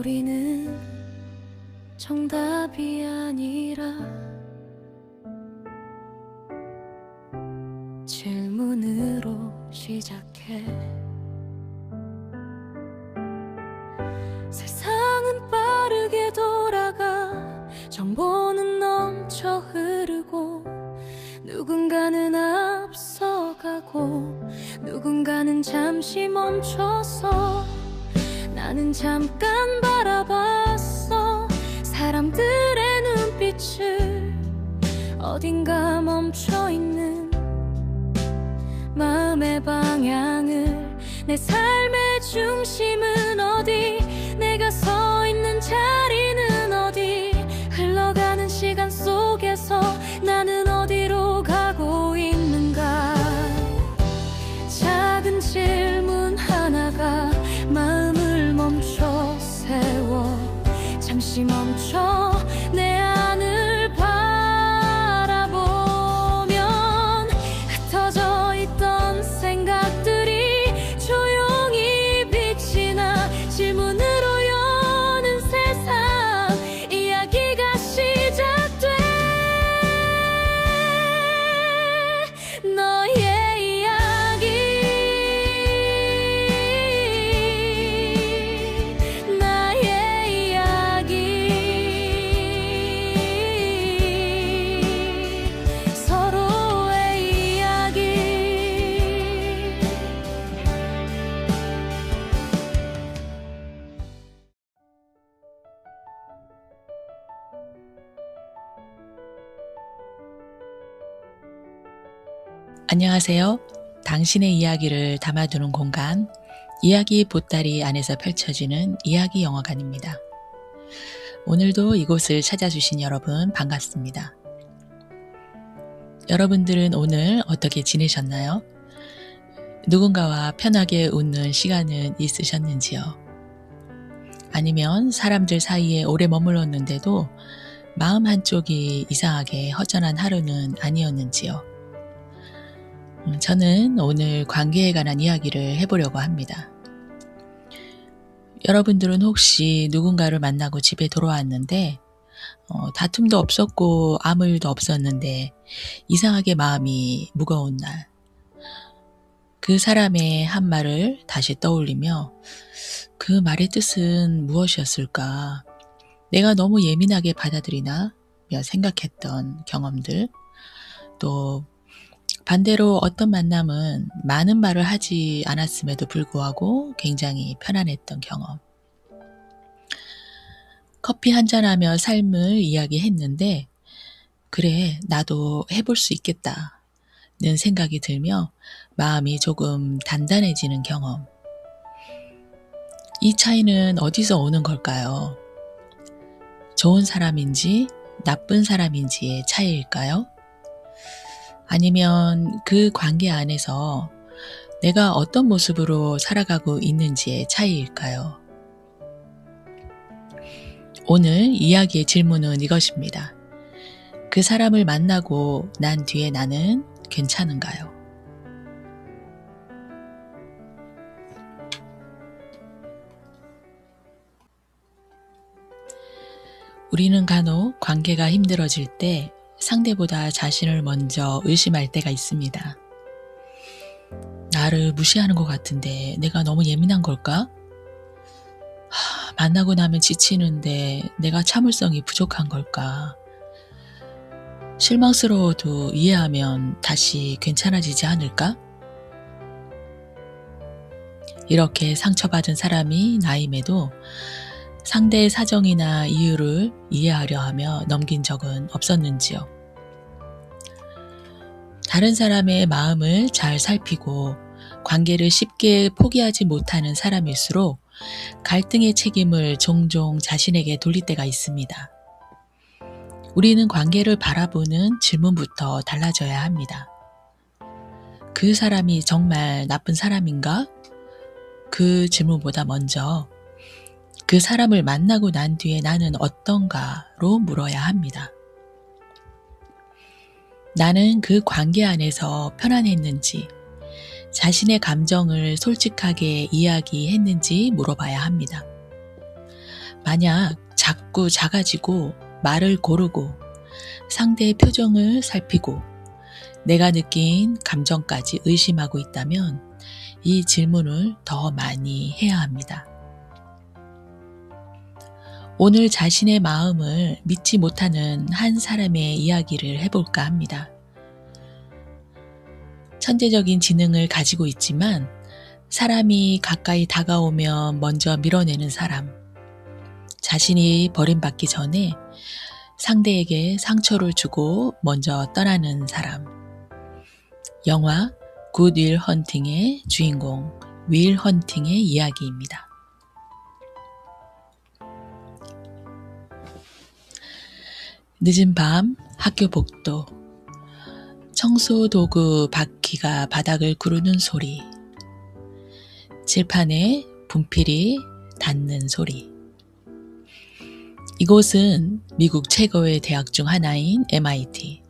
우리는 정답이 아니라 질문으로 시작해. 세상은 빠르게 돌아가, 정보는 넘쳐 흐르고, 누군가는 앞서가고 누군가는 잠시 멈춰서, 나는 잠깐 바라봤어. 사람들의 눈빛을, 어딘가 멈춰있는 마음의 방향을. 내 삶의 중심은 어디, 내가 서 있는 자리는 어디, 흘러가는 시간 속에서 나는 어디로 가고 있는가. 작은 질문 하나가 마음을 멈춰 세워. 잠시 멈춰 내 안을 바라보면, 흩어져 있던 생각들이 조용히 빛이 나. 질문으로 여는 세상, 이야기가 시작돼. 너의 이야기, 나의 이야기, 서로의 이야기. 안녕하세요. 당신의 이야기를 담아두는 공간, 이야기 보따리 안에서 펼쳐지는 이야기 영화관입니다. 오늘도 이곳을 찾아주신 여러분 반갑습니다. 여러분들은 오늘 어떻게 지내셨나요? 누군가와 편하게 웃는 시간은 있으셨는지요? 아니면 사람들 사이에 오래 머물렀는데도 마음 한쪽이 이상하게 허전한 하루는 아니었는지요? 저는 오늘 관계에 관한 이야기를 해보려고 합니다. 여러분들은 혹시 누군가를 만나고 집에 돌아왔는데 다툼도 없었고 아무 일도 없었는데 이상하게 마음이 무거운 날, 그 사람의 한 말을 다시 떠올리며 그 말의 뜻은 무엇이었을까, 내가 너무 예민하게 받아들이나 며 생각했던 경험들, 또 반대로 어떤 만남은 많은 말을 하지 않았음에도 불구하고 굉장히 편안했던 경험. 커피 한잔하며 삶을 이야기했는데, 그래, 나도 해볼 수 있겠다는 생각이 들며 마음이 조금 단단해지는 경험. 이 차이는 어디서 오는 걸까요? 좋은 사람인지 나쁜 사람인지의 차이일까요? 아니면 그 관계 안에서 내가 어떤 모습으로 살아가고 있는지의 차이일까요? 오늘 이야기의 질문은 이것입니다. 그 사람을 만나고 난 뒤에 나는 괜찮은가요? 우리는 간혹 관계가 힘들어질 때 상대보다 자신을 먼저 의심할 때가 있습니다. 나를 무시하는 것 같은데 내가 너무 예민한 걸까? 만나고 나면 지치는데 내가 참을성이 부족한 걸까? 실망스러워도 이해하면 다시 괜찮아지지 않을까? 이렇게 상처받은 사람이 나임에도 상대의 사정이나 이유를 이해하려 하며 넘긴 적은 없었는지요? 다른 사람의 마음을 잘 살피고 관계를 쉽게 포기하지 못하는 사람일수록 갈등의 책임을 종종 자신에게 돌릴 때가 있습니다. 우리는 관계를 바라보는 질문부터 달라져야 합니다. 그 사람이 정말 나쁜 사람인가? 그 질문보다 먼저 그 사람을 만나고 난 뒤에 나는 어떤가로 물어야 합니다. 나는 그 관계 안에서 편안했는지, 자신의 감정을 솔직하게 이야기했는지 물어봐야 합니다. 만약 자꾸 작아지고 말을 고르고 상대의 표정을 살피고 내가 느낀 감정까지 의심하고 있다면 이 질문을 더 많이 해야 합니다. 오늘 자신의 마음을 믿지 못하는 한 사람의 이야기를 해볼까 합니다. 천재적인 지능을 가지고 있지만 사람이 가까이 다가오면 먼저 밀어내는 사람, 자신이 버림받기 전에 상대에게 상처를 주고 먼저 떠나는 사람. 영화 굿 윌 헌팅의 주인공 윌 헌팅의 이야기입니다. 늦은 밤 학교 복도, 청소 도구 바퀴가 바닥을 구르는 소리, 칠판에 분필이 닿는 소리. 이곳은 미국 최고의 대학 중 하나인 MIT.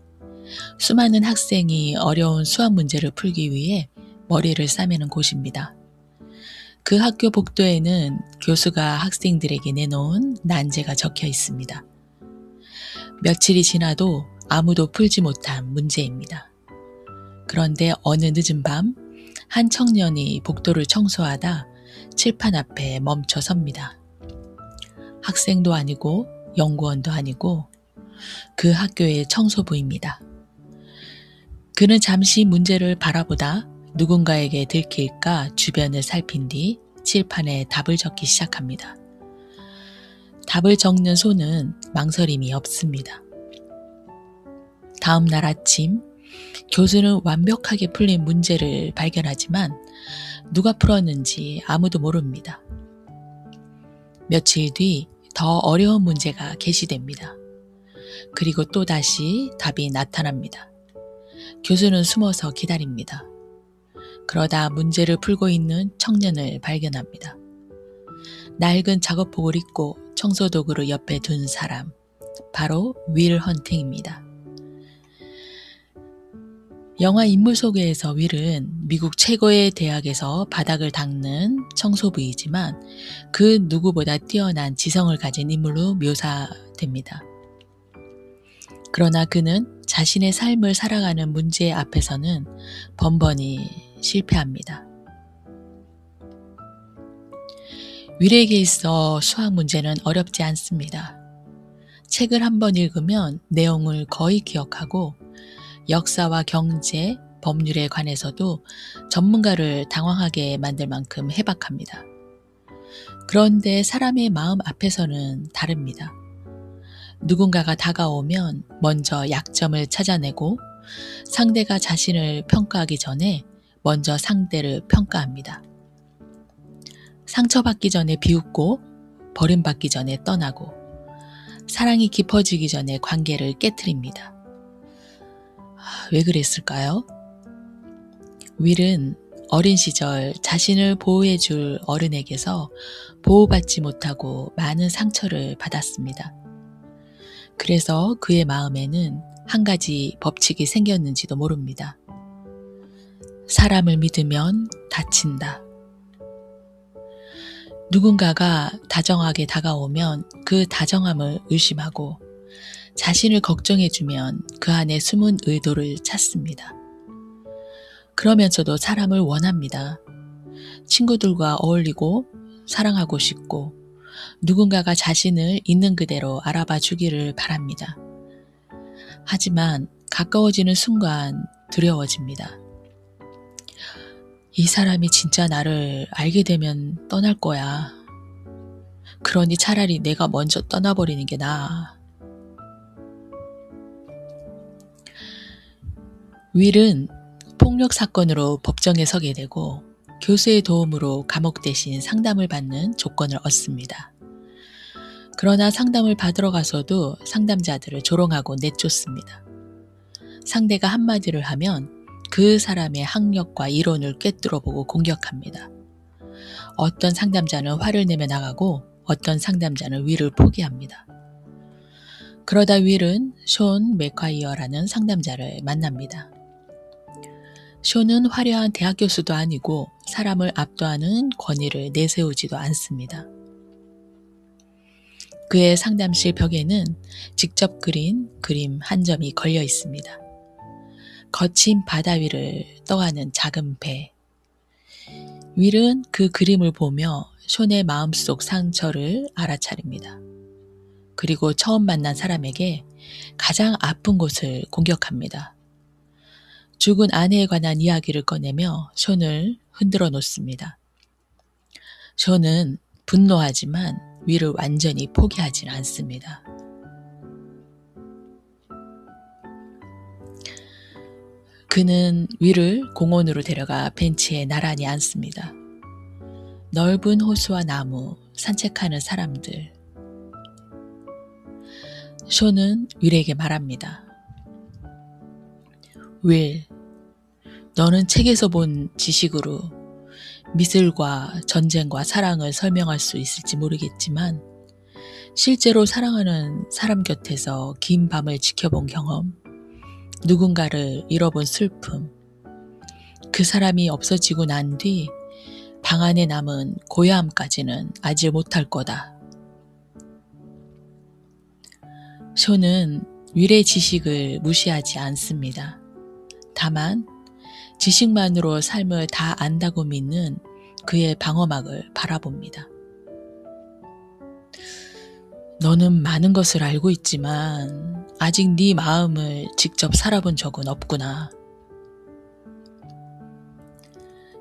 수많은 학생이 어려운 수학 문제를 풀기 위해 머리를 싸매는 곳입니다. 그 학교 복도에는 교수가 학생들에게 내놓은 난제가 적혀 있습니다. 며칠이 지나도 아무도 풀지 못한 문제입니다. 그런데 어느 늦은 밤, 한 청년이 복도를 청소하다 칠판 앞에 멈춰 섭니다. 학생도 아니고 연구원도 아니고 그 학교의 청소부입니다. 그는 잠시 문제를 바라보다 누군가에게 들킬까 주변을 살핀 뒤 칠판에 답을 적기 시작합니다. 답을 적는 손은 망설임이 없습니다. 다음 날 아침, 교수는 완벽하게 풀린 문제를 발견하지만 누가 풀었는지 아무도 모릅니다. 며칠 뒤 더 어려운 문제가 게시됩니다. 그리고 또다시 답이 나타납니다. 교수는 숨어서 기다립니다. 그러다 문제를 풀고 있는 청년을 발견합니다. 낡은 작업복을 입고 청소도구를 옆에 둔 사람, 바로 윌 헌팅입니다. 영화 인물 소개에서 윌은 미국 최고의 대학에서 바닥을 닦는 청소부이지만 그 누구보다 뛰어난 지성을 가진 인물로 묘사됩니다. 그러나 그는 자신의 삶을 살아가는 문제 앞에서는 번번이 실패합니다. 윌에게 있어 수학 문제는 어렵지 않습니다. 책을 한번 읽으면 내용을 거의 기억하고 역사와 경제, 법률에 관해서도 전문가를 당황하게 만들 만큼 해박합니다. 그런데 사람의 마음 앞에서는 다릅니다. 누군가가 다가오면 먼저 약점을 찾아내고 상대가 자신을 평가하기 전에 먼저 상대를 평가합니다. 상처받기 전에 비웃고 버림받기 전에 떠나고 사랑이 깊어지기 전에 관계를 깨트립니다. 왜 그랬을까요? 윌은 어린 시절 자신을 보호해줄 어른에게서 보호받지 못하고 많은 상처를 받았습니다. 그래서 그의 마음에는 한 가지 법칙이 생겼는지도 모릅니다. 사람을 믿으면 다친다. 누군가가 다정하게 다가오면 그 다정함을 의심하고 자신을 걱정해주면 그 안에 숨은 의도를 찾습니다. 그러면서도 사람을 원합니다. 친구들과 어울리고 사랑하고 싶고 누군가가 자신을 있는 그대로 알아봐 주기를 바랍니다. 하지만 가까워지는 순간 두려워집니다. 이 사람이 진짜 나를 알게 되면 떠날 거야. 그러니 차라리 내가 먼저 떠나버리는 게 나아. 윌은 폭력 사건으로 법정에 서게 되고 교수의 도움으로 감옥 대신 상담을 받는 조건을 얻습니다. 그러나 상담을 받으러 가서도 상담자들을 조롱하고 내쫓습니다. 상대가 한마디를 하면 그 사람의 학력과 이론을 꿰뚫어보고 공격합니다. 어떤 상담자는 화를 내며 나가고 어떤 상담자는 윌을 포기합니다. 그러다 윌은 숀 맥콰이어라는 상담자를 만납니다. 숀은 화려한 대학 교수도 아니고 사람을 압도하는 권위를 내세우지도 않습니다. 그의 상담실 벽에는 직접 그린 그림 한 점이 걸려 있습니다. 거친 바다 위를 떠가는 작은 배. 윌은 그 그림을 보며 숀의 마음속 상처를 알아차립니다. 그리고 처음 만난 사람에게 가장 아픈 곳을 공격합니다. 죽은 아내에 관한 이야기를 꺼내며 숀을 흔들어 놓습니다. 숀은 분노하지만 윌을 완전히 포기하진 않습니다. 그는 윌을 공원으로 데려가 벤치에 나란히 앉습니다. 넓은 호수와 나무, 산책하는 사람들. 숀은 윌에게 말합니다. 윌, 너는 책에서 본 지식으로 미술과 전쟁과 사랑을 설명할 수 있을지 모르겠지만 실제로 사랑하는 사람 곁에서 긴 밤을 지켜본 경험, 누군가를 잃어본 슬픔, 그 사람이 없어지고 난 뒤 방 안에 남은 고요함까지는 알지 못할 거다. 숀은 윌의 지식을 무시하지 않습니다. 다만 지식만으로 삶을 다 안다고 믿는 그의 방어막을 바라봅니다. 너는 많은 것을 알고 있지만 아직 네 마음을 직접 살아본 적은 없구나.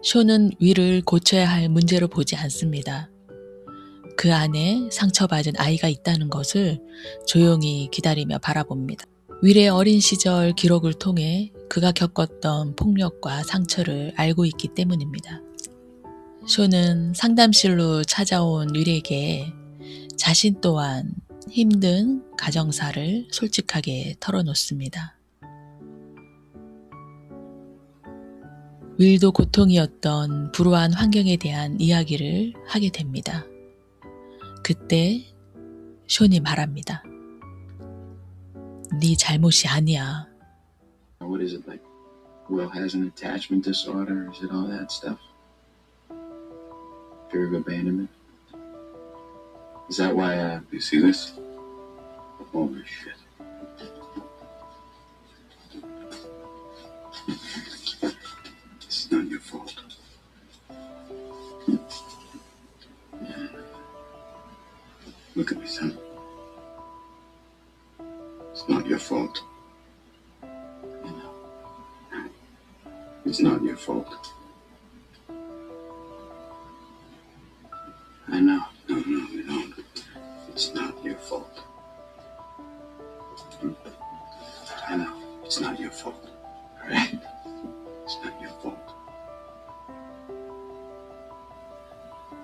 숀은 윌을 고쳐야 할 문제로 보지 않습니다. 그 안에 상처받은 아이가 있다는 것을 조용히 기다리며 바라봅니다. 윌의 어린 시절 기록을 통해 그가 겪었던 폭력과 상처를 알고 있기 때문입니다. 숀은 상담실로 찾아온 윌에게 자신 또한 힘든 가정사를 솔직하게 털어놓습니다. 윌도 고통이었던 불우한 환경에 대한 이야기를 하게 됩니다. 그때 숀이 말합니다. 네 잘못이 아니야. What is it like? Will has an attachment disorder? Is it all that stuff? Fear of abandonment? Is that why you see this? Holy shit. It's not your fault. Look at me, son. It's not your fault. It's not your fault. I know. No. It's not your fault. I know. It's not your fault. All right? It's not your fault.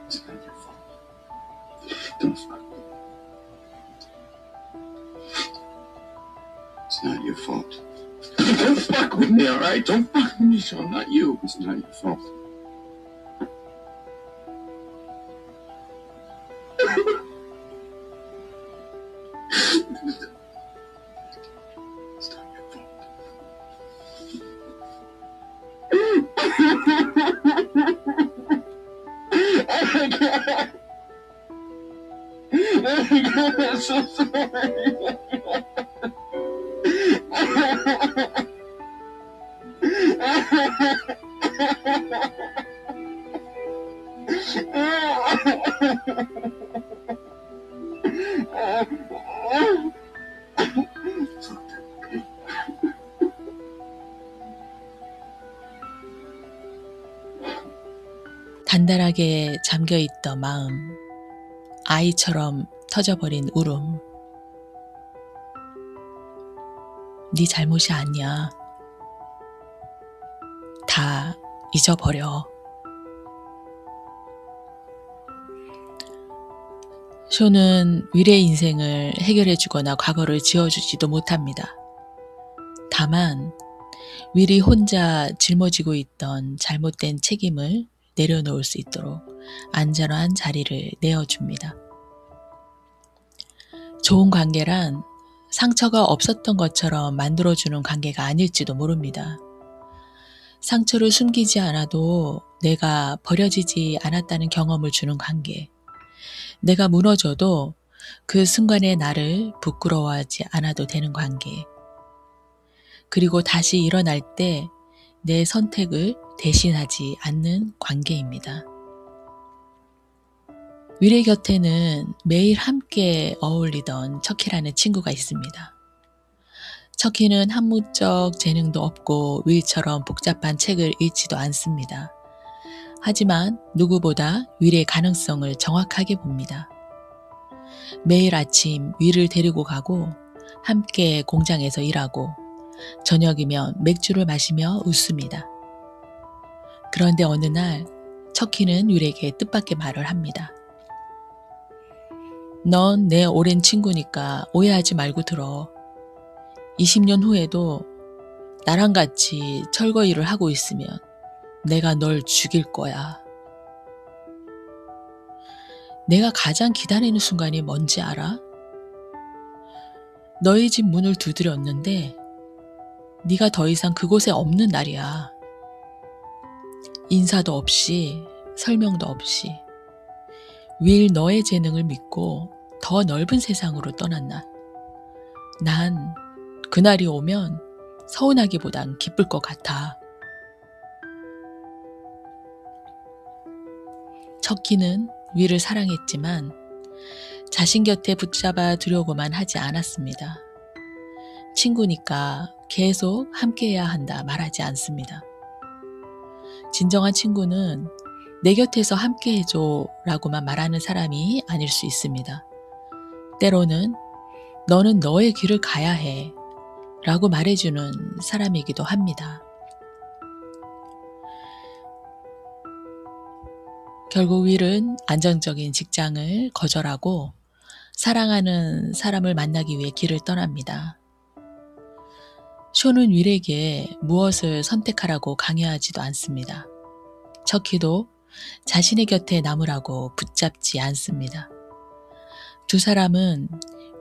It's not your fault. Don't fuck with me. It's not your fault. Don't fuck with me, all right? Don't fuck with me, Sean. Not you. It's not your fault. It's not your fault. Oh my God. Oh my God, I'm so sorry. 단단하게 잠겨있던 마음, 아이처럼 터져버린 울음. 네 잘못이 아니야. 다 잊어버려. 숀은 윌의 인생을 해결해주거나 과거를 지워주지도 못합니다. 다만 윌이 혼자 짊어지고 있던 잘못된 책임을 내려놓을 수 있도록 안전한 자리를 내어줍니다. 좋은 관계란 상처가 없었던 것처럼 만들어주는 관계가 아닐지도 모릅니다. 상처를 숨기지 않아도 내가 버려지지 않았다는 경험을 주는 관계. 내가 무너져도 그 순간의 나를 부끄러워하지 않아도 되는 관계. 그리고 다시 일어날 때 내 선택을 대신하지 않는 관계입니다. 윌의 곁에는 매일 함께 어울리던 척키라는 친구가 있습니다. 척키는 한무적 재능도 없고 윌처럼 복잡한 책을 읽지도 않습니다. 하지만 누구보다 윌의 가능성을 정확하게 봅니다. 매일 아침 윌을 데리고 가고 함께 공장에서 일하고 저녁이면 맥주를 마시며 웃습니다. 그런데 어느 날 척키는 윌에게 뜻밖의 말을 합니다. 넌 내 오랜 친구니까 오해하지 말고 들어. 20년 후에도 나랑 같이 철거 일을 하고 있으면 내가 널 죽일 거야. 내가 가장 기다리는 순간이 뭔지 알아? 너희 집 문을 두드렸는데 네가 더 이상 그곳에 없는 날이야. 인사도 없이 설명도 없이 윌 너의 재능을 믿고 더 넓은 세상으로 떠난 날. 난 그날이 오면 서운하기보단 기쁠 것 같아. 척키는 윌을 사랑했지만 자신 곁에 붙잡아 두려고만 하지 않았습니다. 친구니까 계속 함께해야 한다 말하지 않습니다. 진정한 친구는 내 곁에서 함께해줘 라고만 말하는 사람이 아닐 수 있습니다. 때로는 너는 너의 길을 가야 해 라고 말해주는 사람이기도 합니다. 결국 윌은 안정적인 직장을 거절하고 사랑하는 사람을 만나기 위해 길을 떠납니다. 쇼는 윌에게 무엇을 선택하라고 강요하지도 않습니다. 척키도 자신의 곁에 남으라고 붙잡지 않습니다. 두 사람은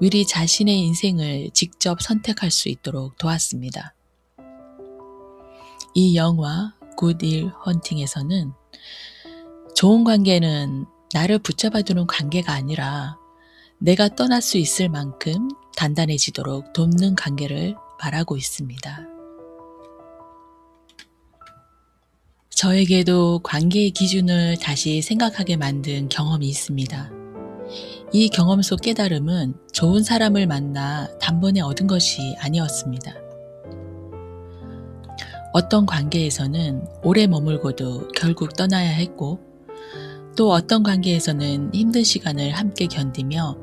윌이 자신의 인생을 직접 선택할 수 있도록 도왔습니다. 이 영화 굿 윌 헌팅에서는 좋은 관계는 나를 붙잡아두는 관계가 아니라 내가 떠날 수 있을 만큼 단단해지도록 돕는 관계를 말하고 있습니다. 저에게도 관계의 기준을 다시 생각하게 만든 경험이 있습니다. 이 경험 속 깨달음은 좋은 사람을 만나 단번에 얻은 것이 아니었습니다. 어떤 관계에서는 오래 머물고도 결국 떠나야 했고, 또 어떤 관계에서는 힘든 시간을 함께 견디며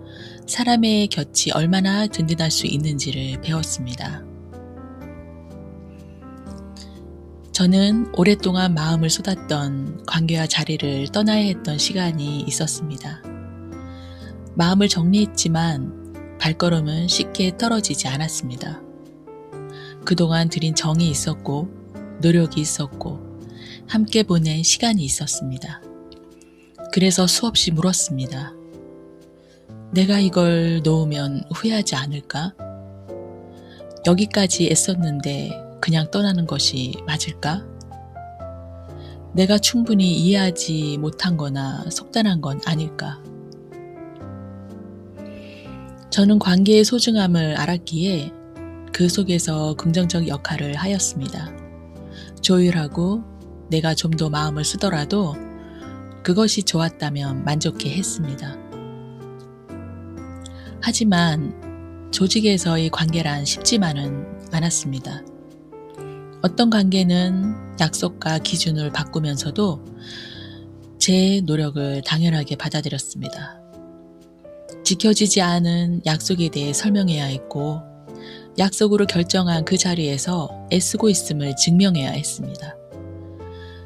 사람의 곁이 얼마나 든든할 수 있는지를 배웠습니다. 저는 오랫동안 마음을 쏟았던 관계와 자리를 떠나야 했던 시간이 있었습니다. 마음을 정리했지만 발걸음은 쉽게 떨어지지 않았습니다. 그동안 들인 정이 있었고 노력이 있었고 함께 보낸 시간이 있었습니다. 그래서 수없이 물었습니다. 내가 이걸 놓으면 후회하지 않을까? 여기까지 애썼는데 그냥 떠나는 것이 맞을까? 내가 충분히 이해하지 못한 거나 속단한 건 아닐까? 저는 관계의 소중함을 알았기에 그 속에서 긍정적 역할을 하였습니다. 조율하고 내가 좀 더 마음을 쓰더라도 그것이 좋았다면 만족해 했습니다. 하지만 조직에서의 관계란 쉽지만은 않았습니다. 어떤 관계는 약속과 기준을 바꾸면서도 제 노력을 당연하게 받아들였습니다. 지켜지지 않은 약속에 대해 설명해야 했고 약속으로 결정한 그 자리에서 애쓰고 있음을 증명해야 했습니다.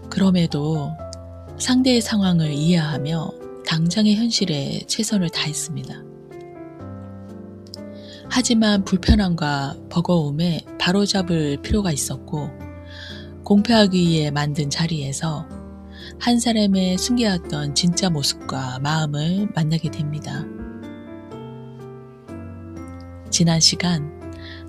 그럼에도 상대의 상황을 이해하며 당장의 현실에 최선을 다했습니다. 하지만 불편함과 버거움에 바로잡을 필요가 있었고 공표하기 위해 만든 자리에서 한 사람의 숨겨왔던 진짜 모습과 마음을 만나게 됩니다. 지난 시간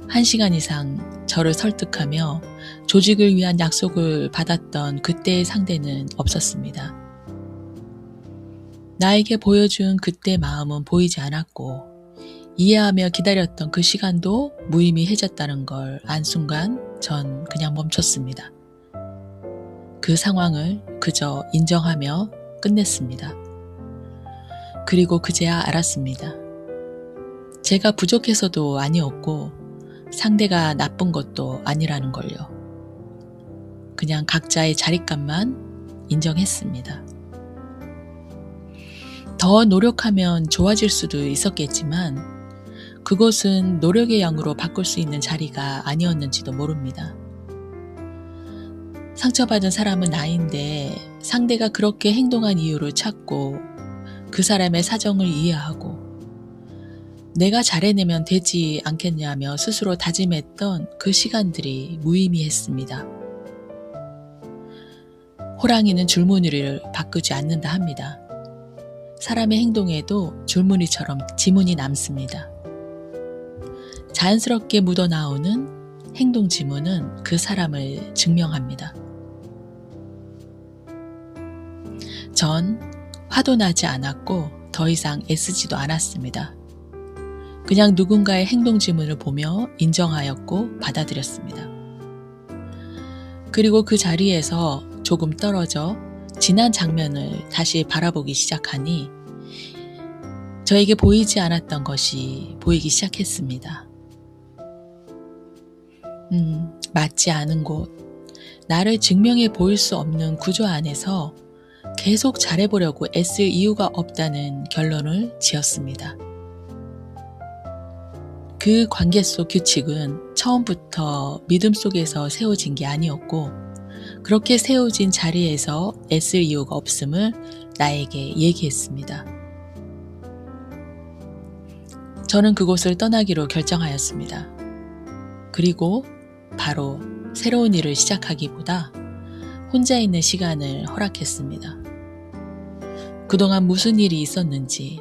1시간 이상 저를 설득하며 조직을 위한 약속을 받았던 그때의 상대는 없었습니다. 나에게 보여준 그때 마음은 보이지 않았고 이해하며 기다렸던 그 시간도 무의미해졌다는 걸 안 순간 전 그냥 멈췄습니다. 그 상황을 그저 인정하며 끝냈습니다. 그리고 그제야 알았습니다. 제가 부족해서도 아니었고 상대가 나쁜 것도 아니라는 걸요. 그냥 각자의 자리값만 인정했습니다. 더 노력하면 좋아질 수도 있었겠지만 그것은 노력의 양으로 바꿀 수 있는 자리가 아니었는지도 모릅니다. 상처받은 사람은 나인데 상대가 그렇게 행동한 이유를 찾고 그 사람의 사정을 이해하고 내가 잘해내면 되지 않겠냐며 스스로 다짐했던 그 시간들이 무의미했습니다. 호랑이는 줄무늬를 바꾸지 않는다 합니다. 사람의 행동에도 줄무늬처럼 지문이 남습니다. 자연스럽게 묻어나오는 행동 지문은 그 사람을 증명합니다. 전 화도 나지 않았고 더 이상 애쓰지도 않았습니다. 그냥 누군가의 행동 지문을 보며 인정하였고 받아들였습니다. 그리고 그 자리에서 조금 떨어져 지난 장면을 다시 바라보기 시작하니 저에게 보이지 않았던 것이 보이기 시작했습니다. 맞지 않은 곳, 나를 증명해 보일 수 없는 구조 안에서 계속 잘해보려고 애쓸 이유가 없다는 결론을 지었습니다. 그 관계 속 규칙은 처음부터 믿음 속에서 세워진 게 아니었고 그렇게 세워진 자리에서 애쓸 이유가 없음을 나에게 얘기했습니다. 저는 그곳을 떠나기로 결정하였습니다. 그리고 바로 새로운 일을 시작하기보다 혼자 있는 시간을 허락했습니다. 그동안 무슨 일이 있었는지,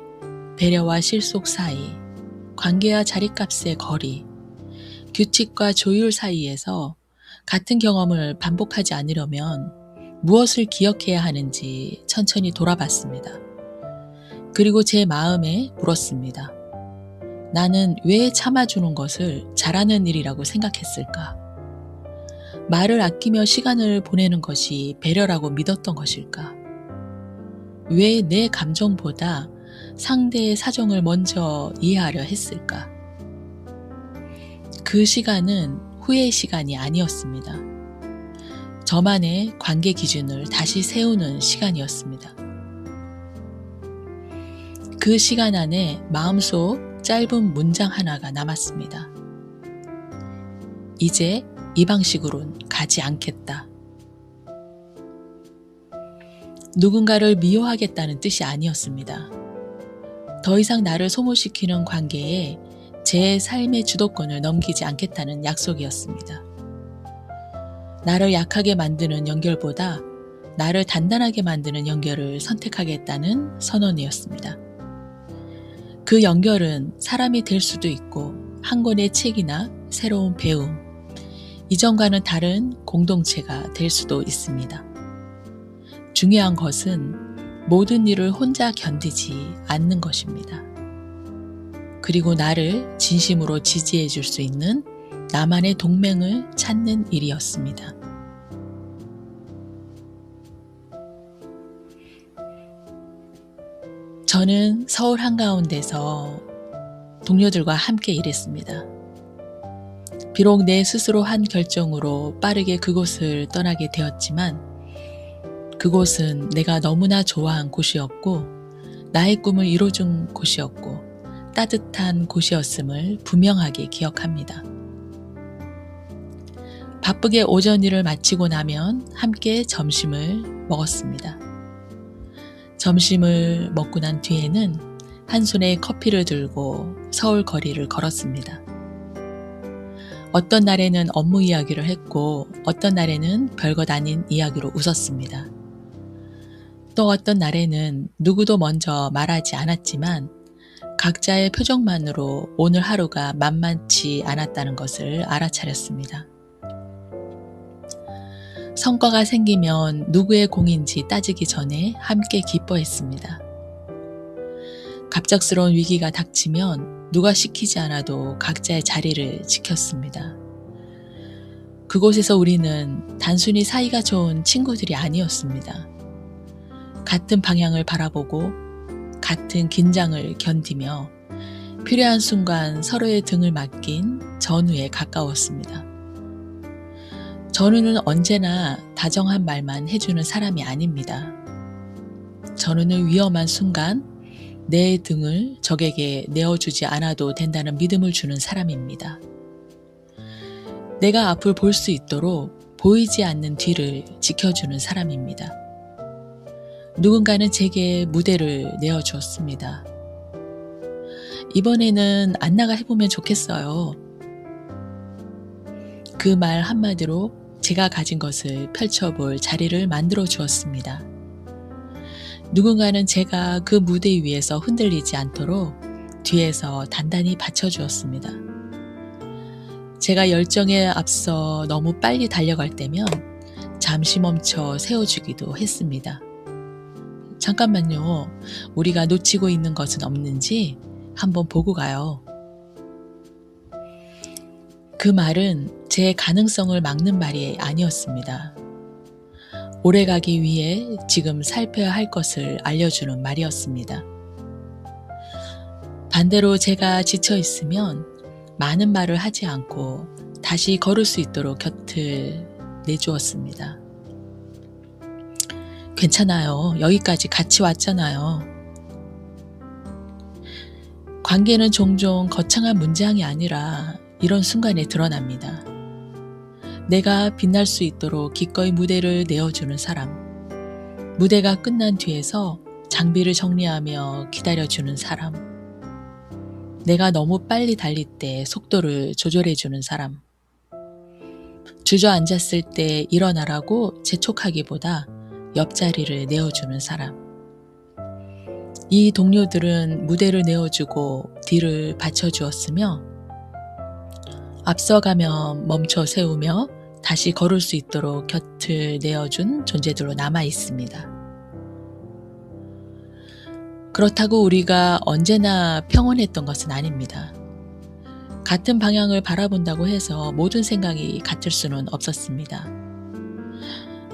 배려와 실속 사이, 관계와 자리값의 거리, 규칙과 조율 사이에서 같은 경험을 반복하지 않으려면 무엇을 기억해야 하는지 천천히 돌아봤습니다. 그리고 제 마음에 물었습니다. 나는 왜 참아주는 것을 잘하는 일이라고 생각했을까? 말을 아끼며 시간을 보내는 것이 배려라고 믿었던 것일까? 왜 내 감정보다 상대의 사정을 먼저 이해하려 했을까? 그 시간은 후회의 시간이 아니었습니다. 저만의 관계 기준을 다시 세우는 시간이었습니다. 그 시간 안에 마음속 짧은 문장 하나가 남았습니다. 이제 이 방식으론 가지 않겠다. 누군가를 미워하겠다는 뜻이 아니었습니다. 더 이상 나를 소모시키는 관계에 제 삶의 주도권을 넘기지 않겠다는 약속이었습니다. 나를 약하게 만드는 연결보다 나를 단단하게 만드는 연결을 선택하겠다는 선언이었습니다. 그 연결은 사람이 될 수도 있고 한 권의 책이나 새로운 배움, 이전과는 다른 공동체가 될 수도 있습니다. 중요한 것은 모든 일을 혼자 견디지 않는 것입니다. 그리고 나를 진심으로 지지해 줄 수 있는 나만의 동맹을 찾는 일이었습니다. 저는 서울 한가운데서 동료들과 함께 일했습니다. 비록 내 스스로 한 결정으로 빠르게 그곳을 떠나게 되었지만 그곳은 내가 너무나 좋아한 곳이었고 나의 꿈을 이뤄준 곳이었고 따뜻한 곳이었음을 분명하게 기억합니다. 바쁘게 오전 일을 마치고 나면 함께 점심을 먹었습니다. 점심을 먹고 난 뒤에는 한 손에 커피를 들고 서울 거리를 걸었습니다. 어떤 날에는 업무 이야기를 했고 어떤 날에는 별것 아닌 이야기로 웃었습니다. 또 어떤 날에는 누구도 먼저 말하지 않았지만 각자의 표정만으로 오늘 하루가 만만치 않았다는 것을 알아차렸습니다. 성과가 생기면 누구의 공인지 따지기 전에 함께 기뻐했습니다. 갑작스러운 위기가 닥치면 누가 시키지 않아도 각자의 자리를 지켰습니다. 그곳에서 우리는 단순히 사이가 좋은 친구들이 아니었습니다. 같은 방향을 바라보고 같은 긴장을 견디며 필요한 순간 서로의 등을 맡긴 전우에 가까웠습니다. 전우는 언제나 다정한 말만 해주는 사람이 아닙니다. 전우는 위험한 순간 내 등을 적에게 내어주지 않아도 된다는 믿음을 주는 사람입니다. 내가 앞을 볼 수 있도록 보이지 않는 뒤를 지켜주는 사람입니다. 누군가는 제게 무대를 내어주었습니다. 이번에는 안 나가 해보면 좋겠어요. 그 말 한마디로 제가 가진 것을 펼쳐볼 자리를 만들어 주었습니다. 누군가는 제가 그 무대 위에서 흔들리지 않도록 뒤에서 단단히 받쳐주었습니다. 제가 열정에 앞서 너무 빨리 달려갈 때면 잠시 멈춰 세워주기도 했습니다. 잠깐만요. 우리가 놓치고 있는 것은 없는지 한번 보고 가요. 그 말은 제 가능성을 막는 말이 아니었습니다. 오래가기 위해 지금 살펴야 할 것을 알려주는 말이었습니다. 반대로 제가 지쳐 있으면 많은 말을 하지 않고 다시 걸을 수 있도록 곁을 내주었습니다. 괜찮아요. 여기까지 같이 왔잖아요. 관계는 종종 거창한 문장이 아니라 이런 순간에 드러납니다. 내가 빛날 수 있도록 기꺼이 무대를 내어주는 사람, 무대가 끝난 뒤에서 장비를 정리하며 기다려주는 사람, 내가 너무 빨리 달릴 때 속도를 조절해주는 사람, 주저앉았을 때 일어나라고 재촉하기보다 옆자리를 내어주는 사람. 이 동료들은 무대를 내어주고 뒤를 받쳐주었으며 앞서가면 멈춰 세우며 다시 걸을 수 있도록 곁을 내어준 존재들로 남아 있습니다. 그렇다고 우리가 언제나 평온했던 것은 아닙니다. 같은 방향을 바라본다고 해서 모든 생각이 같을 수는 없었습니다.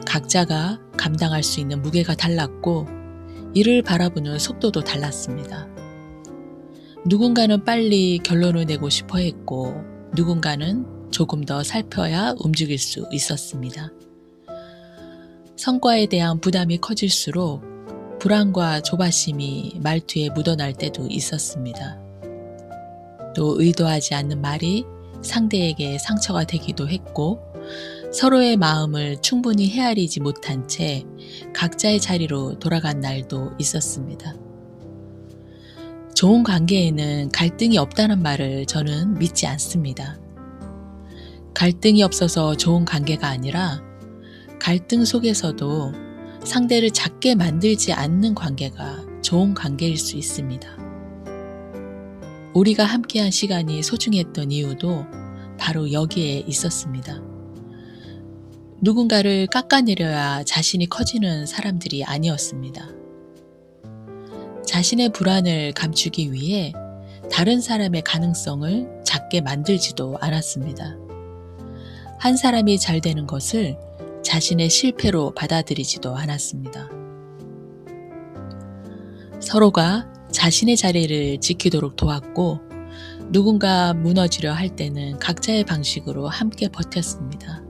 각자가 감당할 수 있는 무게가 달랐고 이를 바라보는 속도도 달랐습니다. 누군가는 빨리 결론을 내고 싶어 했고 누군가는 조금 더 살펴야 움직일 수 있었습니다. 성과에 대한 부담이 커질수록 불안과 조바심이 말투에 묻어날 때도 있었습니다. 또 의도하지 않는 말이 상대에게 상처가 되기도 했고 서로의 마음을 충분히 헤아리지 못한 채 각자의 자리로 돌아간 날도 있었습니다. 좋은 관계에는 갈등이 없다는 말을 저는 믿지 않습니다. 갈등이 없어서 좋은 관계가 아니라 갈등 속에서도 상대를 작게 만들지 않는 관계가 좋은 관계일 수 있습니다. 우리가 함께한 시간이 소중했던 이유도 바로 여기에 있었습니다. 누군가를 깎아내려야 자신이 커지는 사람들이 아니었습니다. 자신의 불안을 감추기 위해 다른 사람의 가능성을 작게 만들지도 않았습니다. 한 사람이 잘 되는 것을 자신의 실패로 받아들이지도 않았습니다. 서로가 자신의 자리를 지키도록 도왔고 누군가 무너지려 할 때는 각자의 방식으로 함께 버텼습니다.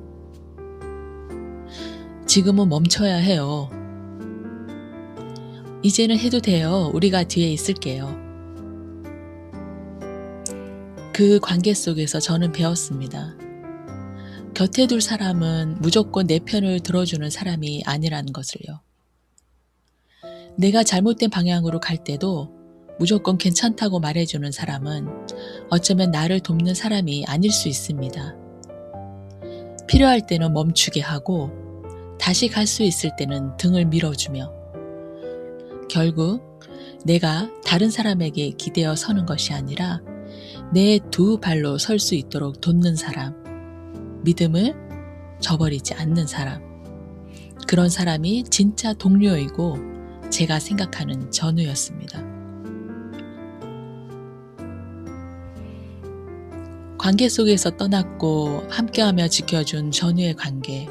지금은 멈춰야 해요. 이제는 해도 돼요. 우리가 뒤에 있을게요. 그 관계 속에서 저는 배웠습니다. 곁에 둘 사람은 무조건 내 편을 들어주는 사람이 아니라는 것을요. 내가 잘못된 방향으로 갈 때도 무조건 괜찮다고 말해주는 사람은 어쩌면 나를 돕는 사람이 아닐 수 있습니다. 필요할 때는 멈추게 하고 다시 갈 수 있을 때는 등을 밀어주며 결국 내가 다른 사람에게 기대어 서는 것이 아니라 내 두 발로 설 수 있도록 돕는 사람, 믿음을 저버리지 않는 사람, 그런 사람이 진짜 동료이고 제가 생각하는 전우였습니다. 관계 속에서 떠났고 함께하며 지켜준 전후의 관계.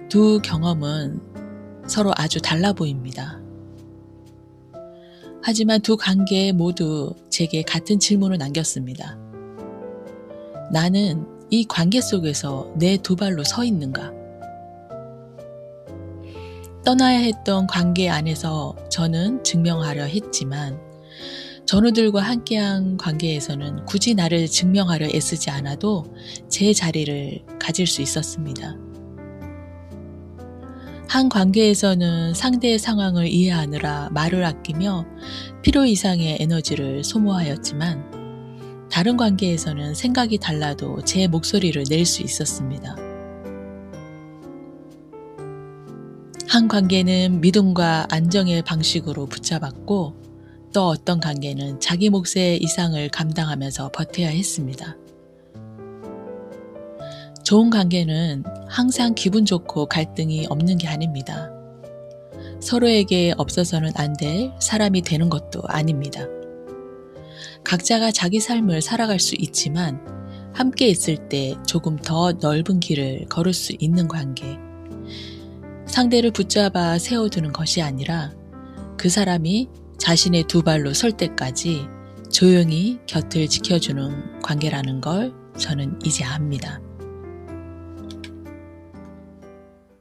두 경험은 서로 아주 달라 보입니다. 하지만 두 관계 모두 제게 같은 질문을 남겼습니다. 나는 이 관계 속에서 내 두 발로 서 있는가? 떠나야 했던 관계 안에서 저는 증명하려 했지만 전우들과 함께한 관계에서는 굳이 나를 증명하려 애쓰지 않아도 제 자리를 가질 수 있었습니다. 한 관계에서는 상대의 상황을 이해하느라 말을 아끼며 필요 이상의 에너지를 소모하였지만 다른 관계에서는 생각이 달라도 제 목소리를 낼 수 있었습니다. 한 관계는 믿음과 안정의 방식으로 붙잡았고 또 어떤 관계는 자기 몫의 이상을 감당하면서 버텨야 했습니다. 좋은 관계는 항상 기분 좋고 갈등이 없는 게 아닙니다. 서로에게 없어서는 안 될 사람이 되는 것도 아닙니다. 각자가 자기 삶을 살아갈 수 있지만 함께 있을 때 조금 더 넓은 길을 걸을 수 있는 관계. 상대를 붙잡아 세워두는 것이 아니라 그 사람이 자신의 두 발로 설 때까지 조용히 곁을 지켜주는 관계라는 걸 저는 이제 압니다.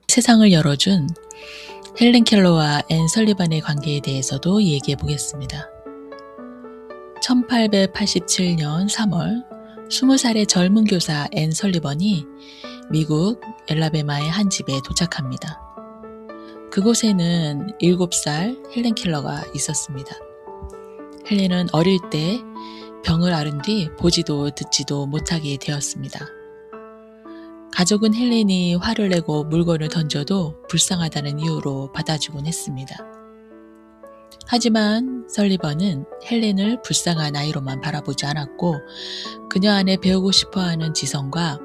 세상을 열어준 헬렌 켈러와 앤 설리반의 관계에 대해서도 얘기해 보겠습니다. 1887년 3월 20살의 젊은 교사 앤 설리번이 미국 엘라베마의 한 집에 도착합니다. 그곳에는 7살 헬렌 켈러가 있었습니다. 헬렌은 어릴 때 병을 앓은 뒤 보지도 듣지도 못하게 되었습니다. 가족은 헬렌이 화를 내고 물건을 던져도 불쌍하다는 이유로 받아주곤 했습니다. 하지만 설리번은 헬렌을 불쌍한 아이로만 바라보지 않았고 그녀 안에 배우고 싶어하는 지성과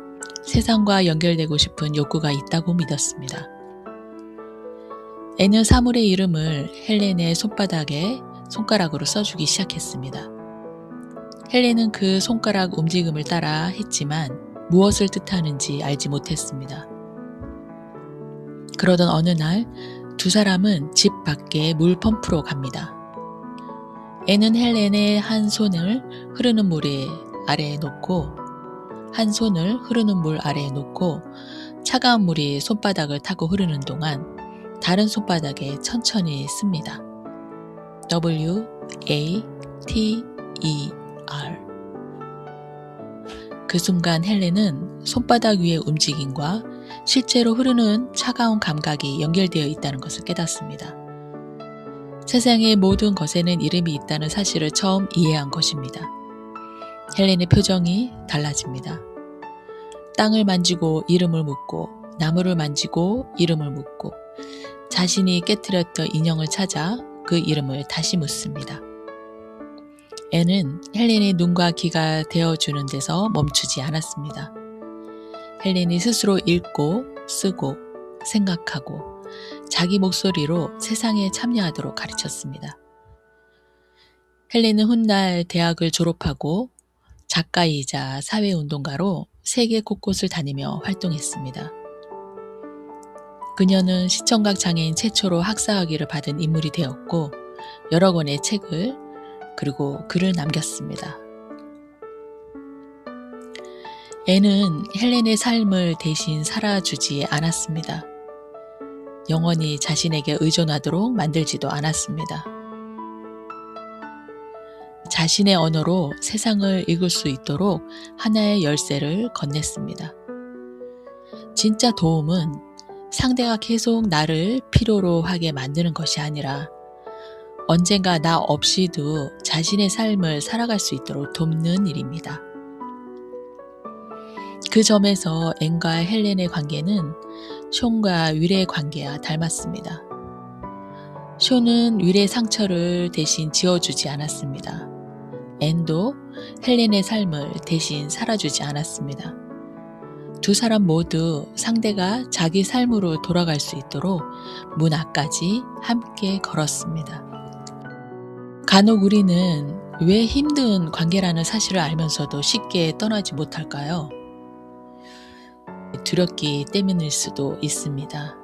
세상과 연결되고 싶은 욕구가 있다고 믿었습니다. 앤은 사물의 이름을 헬렌의 손바닥에 손가락으로 써주기 시작했습니다. 헬렌은 그 손가락 움직임을 따라 했지만 무엇을 뜻하는지 알지 못했습니다. 그러던 어느 날 두 사람은 집 밖에 물 펌프로 갑니다. 앤은 헬렌의 한 손을 흐르는 물 아래에 놓고 차가운 물이 손바닥을 타고 흐르는 동안 다른 손바닥에 천천히 씁니다. WATER. 그 순간 헬렌은 손바닥 위의 움직임과 실제로 흐르는 차가운 감각이 연결되어 있다는 것을 깨닫습니다. 세상의 모든 것에는 이름이 있다는 사실을 처음 이해한 것입니다. 헬렌의 표정이 달라집니다. 땅을 만지고 이름을 묻고 나무를 만지고 이름을 묻고 자신이 깨트렸던 인형을 찾아 그 이름을 다시 묻습니다. 앤은 헬렌의 눈과 귀가 되어주는 데서 멈추지 않았습니다. 헬렌이 스스로 읽고 쓰고 생각하고 자기 목소리로 세상에 참여하도록 가르쳤습니다. 헬렌은 훗날 대학을 졸업하고 작가이자 사회운동가로 세계 곳곳을 다니며 활동했습니다. 그녀는 시청각 장애인 최초로 학사학위를 받은 인물이 되었고 여러 권의 책을 그리고 글을 남겼습니다. 앤은 헬렌의 삶을 대신 살아주지 않았습니다. 영원히 자신에게 의존하도록 만들지도 않았습니다. 자신의 언어로 세상을 읽을 수 있도록 하나의 열쇠를 건넸습니다. 진짜 도움은 상대가 계속 나를 필요로 하게 만드는 것이 아니라 언젠가 나 없이도 자신의 삶을 살아갈 수 있도록 돕는 일입니다. 그 점에서 앤과 헬렌의 관계는 숀과 윌의 관계와 닮았습니다. 숀은 윌의 상처를 대신 지어주지 않았습니다. 앤도 헬렌의 삶을 대신 살아주지 않았습니다. 두 사람 모두 상대가 자기 삶으로 돌아갈 수 있도록 문 앞까지 함께 걸었습니다. 간혹 우리는 왜 힘든 관계라는 사실을 알면서도 쉽게 떠나지 못할까요? 두렵기 때문일 수도 있습니다.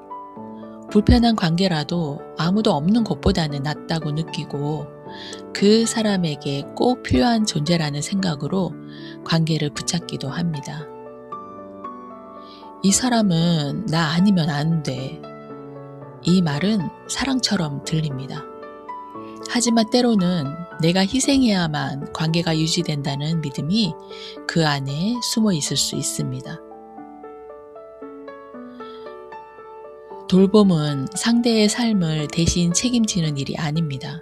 불편한 관계라도 아무도 없는 것보다는 낫다고 느끼고 그 사람에게 꼭 필요한 존재라는 생각으로 관계를 붙잡기도 합니다. 이 사람은 나 아니면 안 돼. 이 말은 사랑처럼 들립니다. 하지만 때로는 내가 희생해야만 관계가 유지된다는 믿음이 그 안에 숨어 있을 수 있습니다. 돌봄은 상대의 삶을 대신 책임지는 일이 아닙니다.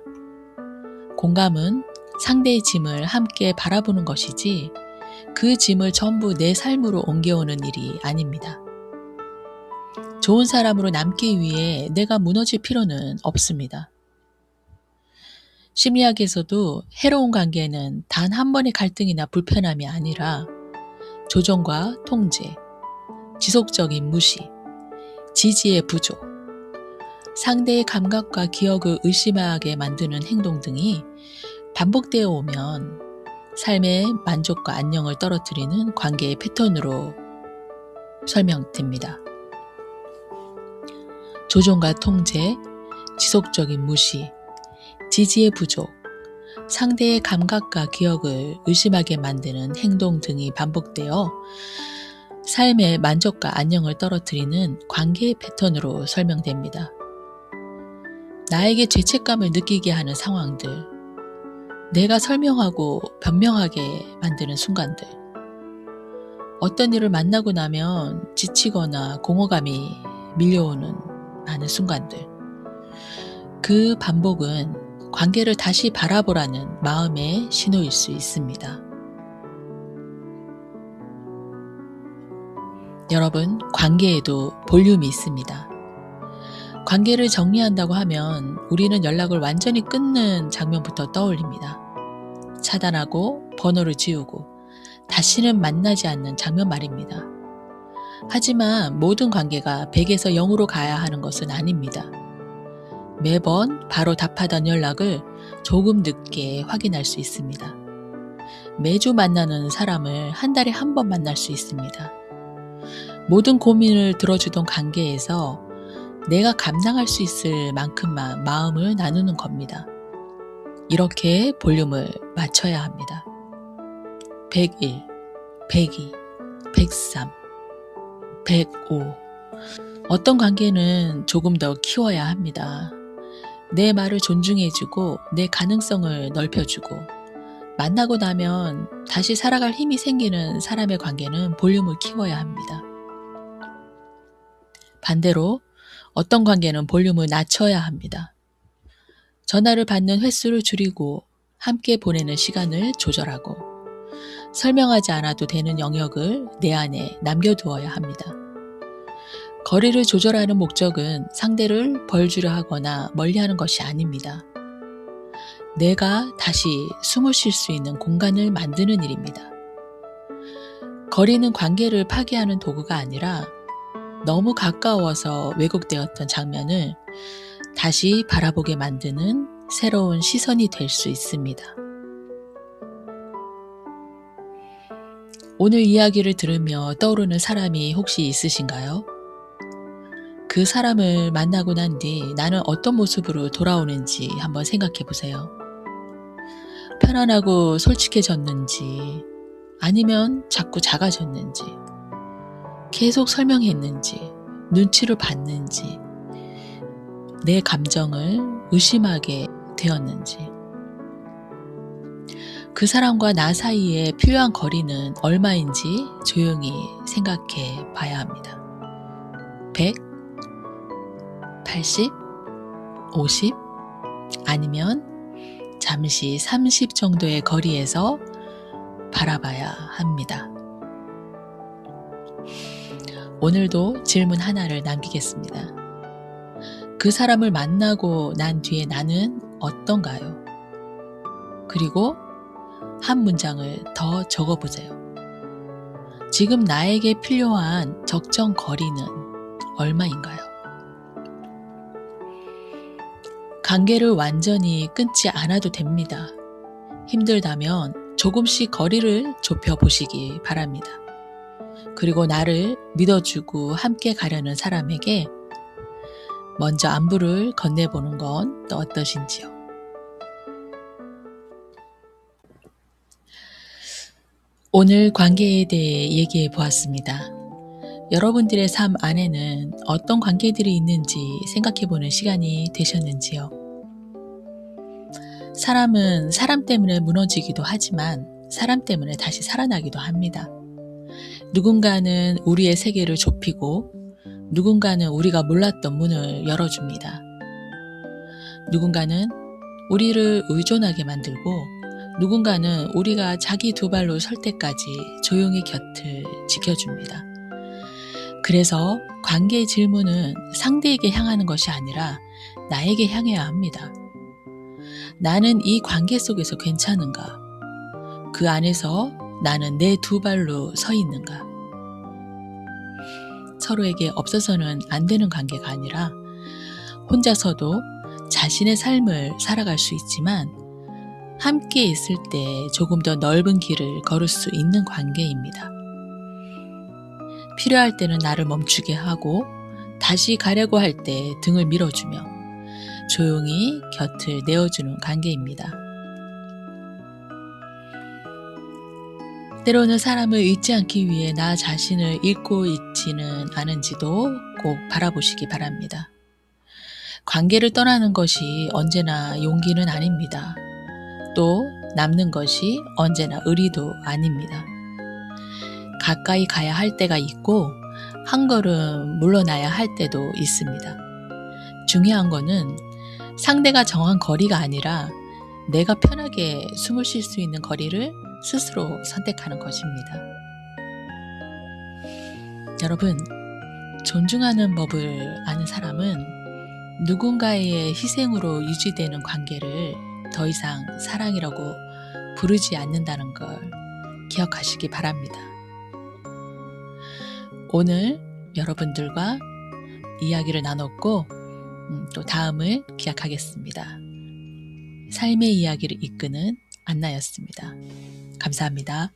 공감은 상대의 짐을 함께 바라보는 것이지 그 짐을 전부 내 삶으로 옮겨오는 일이 아닙니다. 좋은 사람으로 남기 위해 내가 무너질 필요는 없습니다. 심리학에서도 해로운 관계는 단 한 번의 갈등이나 불편함이 아니라 조정과 통제, 지속적인 무시, 지지의 부족, 상대의 감각과 기억을 의심하게 만드는 행동 등이 반복되어 오면 삶의 만족과 안녕을 떨어뜨리는 관계의 패턴으로 설명됩니다. 조종과 통제, 지속적인 무시, 지지의 부족, 상대의 감각과 기억을 의심하게 만드는 행동 등이 반복되어 삶의 만족과 안녕을 떨어뜨리는 관계의 패턴으로 설명됩니다. 나에게 죄책감을 느끼게 하는 상황들, 내가 설명하고 변명하게 만드는 순간들, 어떤 일을 만나고 나면 지치거나 공허감이 밀려오는 많은 순간들, 그 반복은 관계를 다시 바라보라는 마음의 신호일 수 있습니다. 여러분, 관계에도 볼륨이 있습니다. 관계를 정리한다고 하면 우리는 연락을 완전히 끊는 장면부터 떠올립니다. 차단하고 번호를 지우고 다시는 만나지 않는 장면 말입니다. 하지만 모든 관계가 100에서 0으로 가야 하는 것은 아닙니다. 매번 바로 답하던 연락을 조금 늦게 확인할 수 있습니다. 매주 만나는 사람을 한 달에 한 번 만날 수 있습니다. 모든 고민을 들어주던 관계에서 내가 감당할 수 있을 만큼만 마음을 나누는 겁니다. 이렇게 볼륨을 맞춰야 합니다. 101, 102, 103, 105. 어떤 관계는 조금 더 키워야 합니다. 내 말을 존중해주고 내 가능성을 넓혀주고 만나고 나면 다시 살아갈 힘이 생기는 사람의 관계는 볼륨을 키워야 합니다. 반대로 어떤 관계는 볼륨을 낮춰야 합니다. 전화를 받는 횟수를 줄이고 함께 보내는 시간을 조절하고 설명하지 않아도 되는 영역을 내 안에 남겨두어야 합니다. 거리를 조절하는 목적은 상대를 벌주려 하거나 멀리하는 것이 아닙니다. 내가 다시 숨을 쉴 수 있는 공간을 만드는 일입니다. 거리는 관계를 파괴하는 도구가 아니라 너무 가까워서 왜곡되었던 장면을 다시 바라보게 만드는 새로운 시선이 될 수 있습니다. 오늘 이야기를 들으며 떠오르는 사람이 혹시 있으신가요? 그 사람을 만나고 난 뒤 나는 어떤 모습으로 돌아오는지 한번 생각해 보세요. 편안하고 솔직해졌는지 아니면 자꾸 작아졌는지 계속 설명했는지 눈치를 봤는지 내 감정을 의심하게 되었는지 그 사람과 나 사이에 필요한 거리는 얼마인지 조용히 생각해 봐야 합니다. 100, 80, 50 아니면 잠시 30 정도의 거리에서 바라봐야 합니다. 오늘도 질문 하나를 남기겠습니다. 그 사람을 만나고 난 뒤에 나는 어떤가요? 그리고 한 문장을 더 적어보세요. 지금 나에게 필요한 적정 거리는 얼마인가요? 관계를 완전히 끊지 않아도 됩니다. 힘들다면 조금씩 거리를 좁혀 보시기 바랍니다. 그리고 나를 믿어주고 함께 가려는 사람에게 먼저 안부를 건네보는 건 또 어떠신지요? 오늘 관계에 대해 얘기해 보았습니다. 여러분들의 삶 안에는 어떤 관계들이 있는지 생각해 보는 시간이 되셨는지요? 사람은 사람 때문에 무너지기도 하지만 사람 때문에 다시 살아나기도 합니다. 누군가는 우리의 세계를 좁히고 누군가는 우리가 몰랐던 문을 열어줍니다. 누군가는 우리를 의존하게 만들고 누군가는 우리가 자기 두 발로 설 때까지 조용히 곁을 지켜줍니다. 그래서 관계의 질문은 상대에게 향하는 것이 아니라 나에게 향해야 합니다. 나는 이 관계 속에서 괜찮은가? 그 안에서 나는 내 두 발로 서 있는가? 서로에게 없어서는 안 되는 관계가 아니라 혼자서도 자신의 삶을 살아갈 수 있지만 함께 있을 때 조금 더 넓은 길을 걸을 수 있는 관계입니다. 필요할 때는 나를 멈추게 하고 다시 가려고 할 때 등을 밀어주며 조용히 곁을 내어주는 관계입니다. 때로는 사람을 잊지 않기 위해 나 자신을 잊고 있지는 않은지도 꼭 바라보시기 바랍니다. 관계를 떠나는 것이 언제나 용기는 아닙니다. 또 남는 것이 언제나 의리도 아닙니다. 가까이 가야 할 때가 있고 한 걸음 물러나야 할 때도 있습니다. 중요한 거는 상대가 정한 거리가 아니라 내가 편하게 숨을 쉴 수 있는 거리를 스스로 선택하는 것입니다. 여러분, 존중하는 법을 아는 사람은 누군가의 희생으로 유지되는 관계를 더 이상 사랑이라고 부르지 않는다는 걸 기억하시기 바랍니다. 오늘 여러분들과 이야기를 나눴고 또 다음을 기약하겠습니다. 삶의 이야기를 이끄는 안나였습니다. 감사합니다.